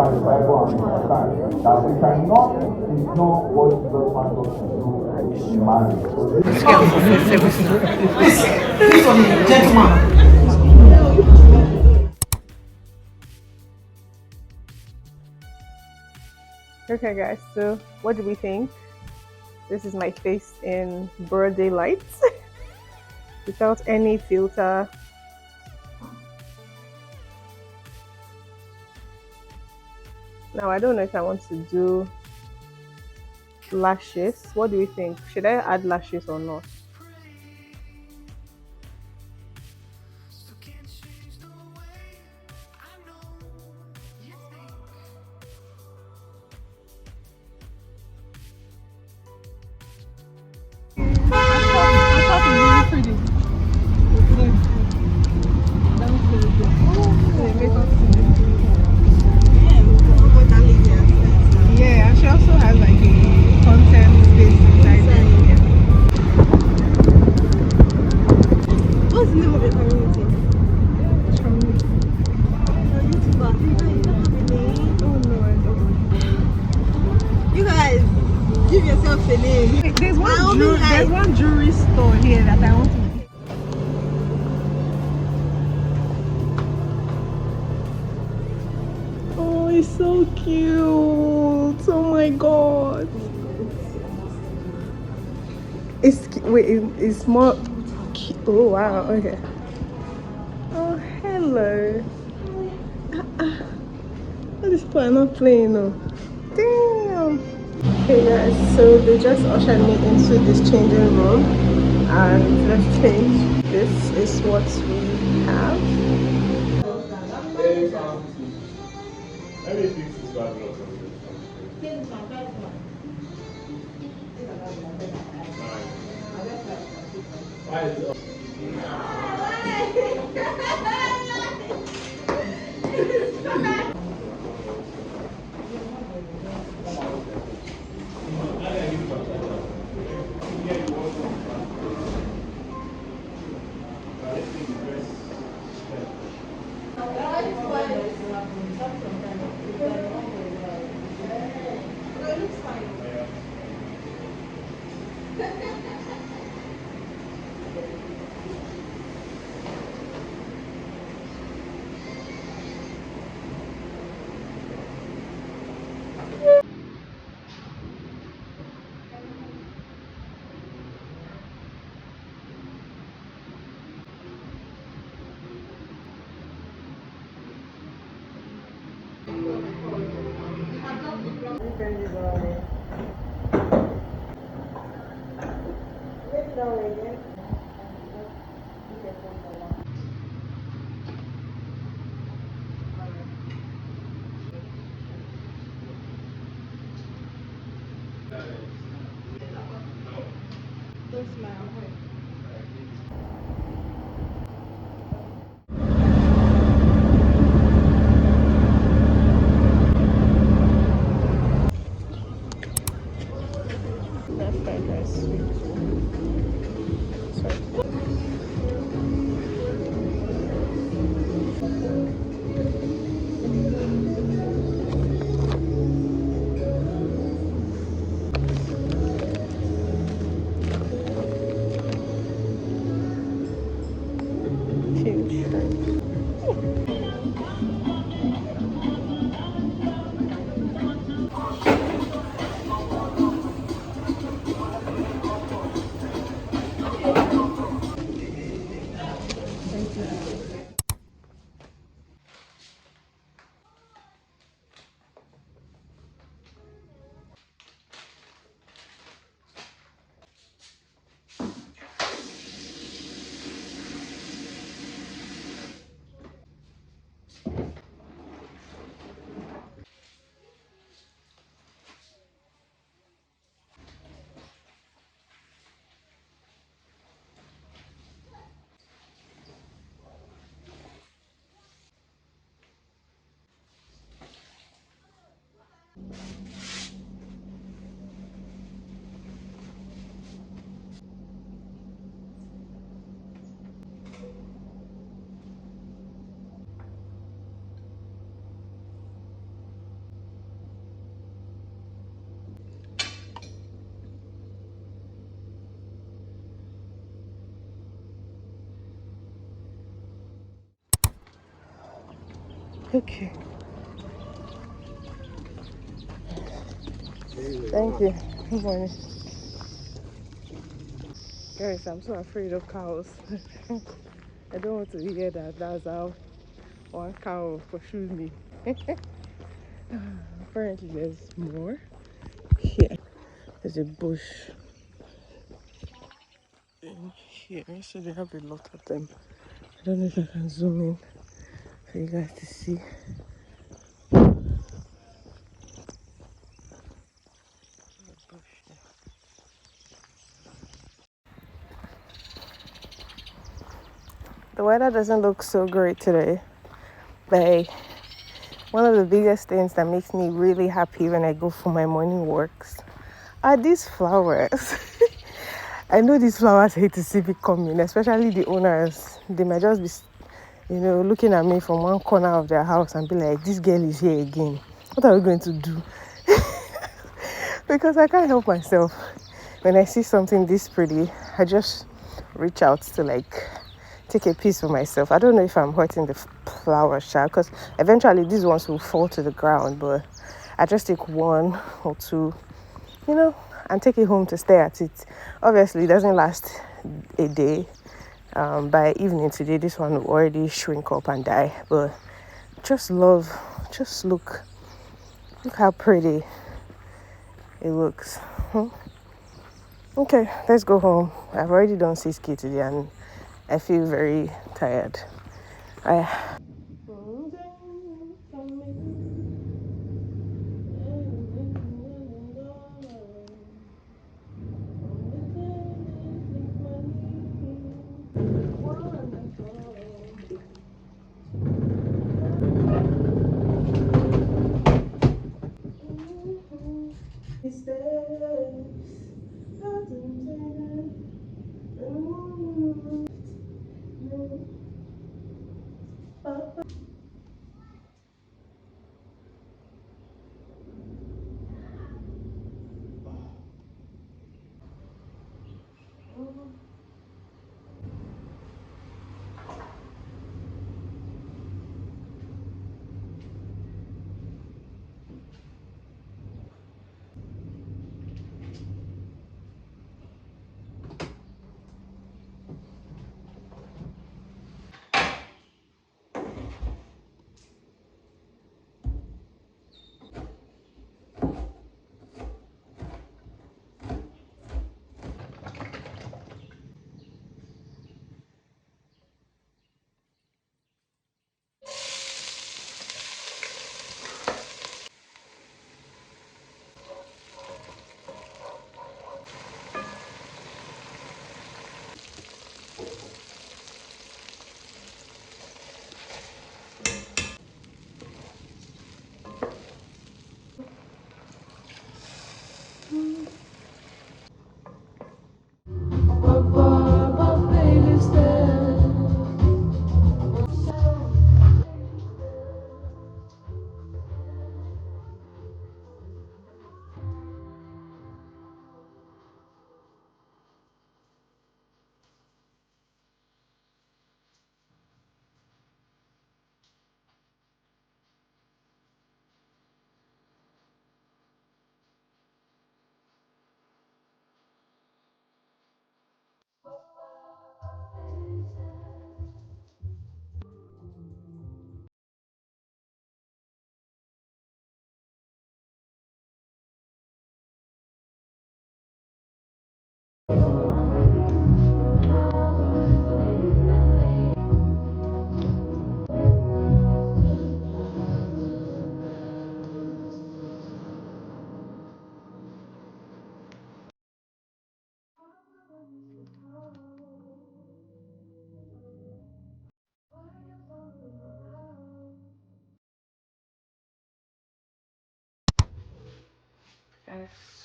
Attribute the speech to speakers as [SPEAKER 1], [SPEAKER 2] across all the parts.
[SPEAKER 1] can the Bible understand that we cannot ignore what Jesus wants us to do in marriage. So
[SPEAKER 2] This one is a gentleman.
[SPEAKER 3] Okay guys, so what do we think? This is my face in broad daylight without any filter. Now I don't know if I want to do lashes. What do you think? Should I add lashes or not? Yeah, and she also has like a content space inside there.
[SPEAKER 4] What's the name of your community?
[SPEAKER 3] It's from me.
[SPEAKER 4] YouTuber. You don't have a name.
[SPEAKER 3] Oh no, I don't.
[SPEAKER 4] You guys, give yourself a name.
[SPEAKER 3] Wait, there's
[SPEAKER 4] Naomi
[SPEAKER 3] one jewelry store here that I want to. Oh, it's so cute! Oh my god! It's more. Oh wow! Okay. Oh hello. All these people are not playing though. Damn. Okay guys, so they just ushered me into this changing room and let's change. This is what we have.
[SPEAKER 1] let me fix this background. Why is it?
[SPEAKER 3] Okay. Thank you. Good morning. Guys, I'm so afraid of cows. I don't want to hear that. That's how one cow pursued me. Apparently, there's more. Here, there's a bush in here. So they have a lot of them. I don't know if I can zoom in for you guys to see. The weather doesn't look so great today, but one of the biggest things that makes me really happy when I go for my morning walks are these flowers. I know these flowers hate to see me coming, especially the owners. They might just be, looking at me from one corner of their house and be like, this girl is here again. What are we going to do? Because I can't help myself. When I see something this pretty, I just reach out to take a piece for myself. I don't know if I'm hurting the flower shell because eventually these ones will fall to the ground, but I just take one or two, and take it home to stare at it. Obviously, it doesn't last a day. By evening today, this one will already shrink up and die. But just look how pretty it looks. Okay, let's go home. I've already done 6K today and I feel very tired. I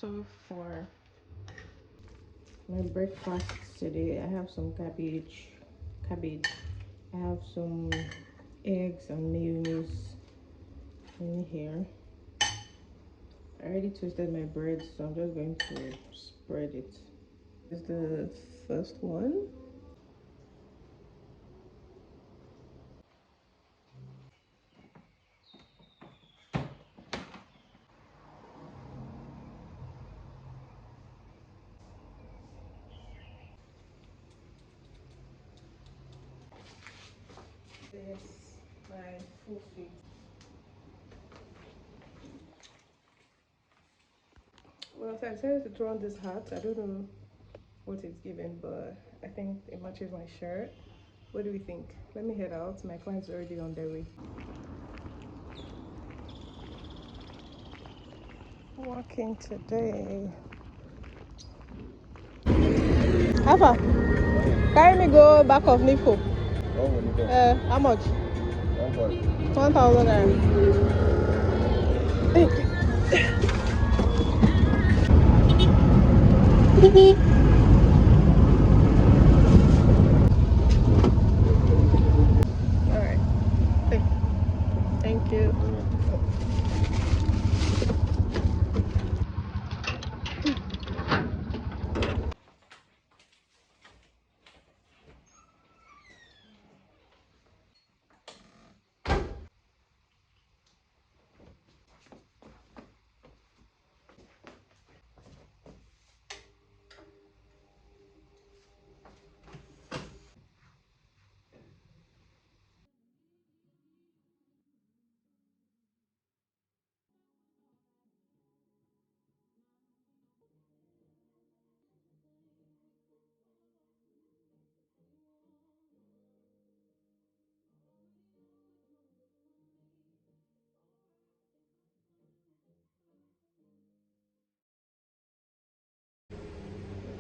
[SPEAKER 3] so for my breakfast today, I have some cabbage. I have some eggs and mayonnaise in here. I already toasted my bread, so I'm just going to spread it. This is the first one. This my full fit. Well, so I decided to throw on this hat. I don't know what it's given, but I think it matches my shirt. What do we think? Let me head out. My client's already on their way. Walking today. Alpha, carry me go back of Nico. How much? 1,000 naira. All right. Thank you.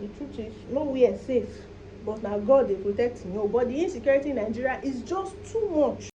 [SPEAKER 3] The truth is, no, we are safe, but now God is protecting you. But the insecurity in Nigeria is just too much.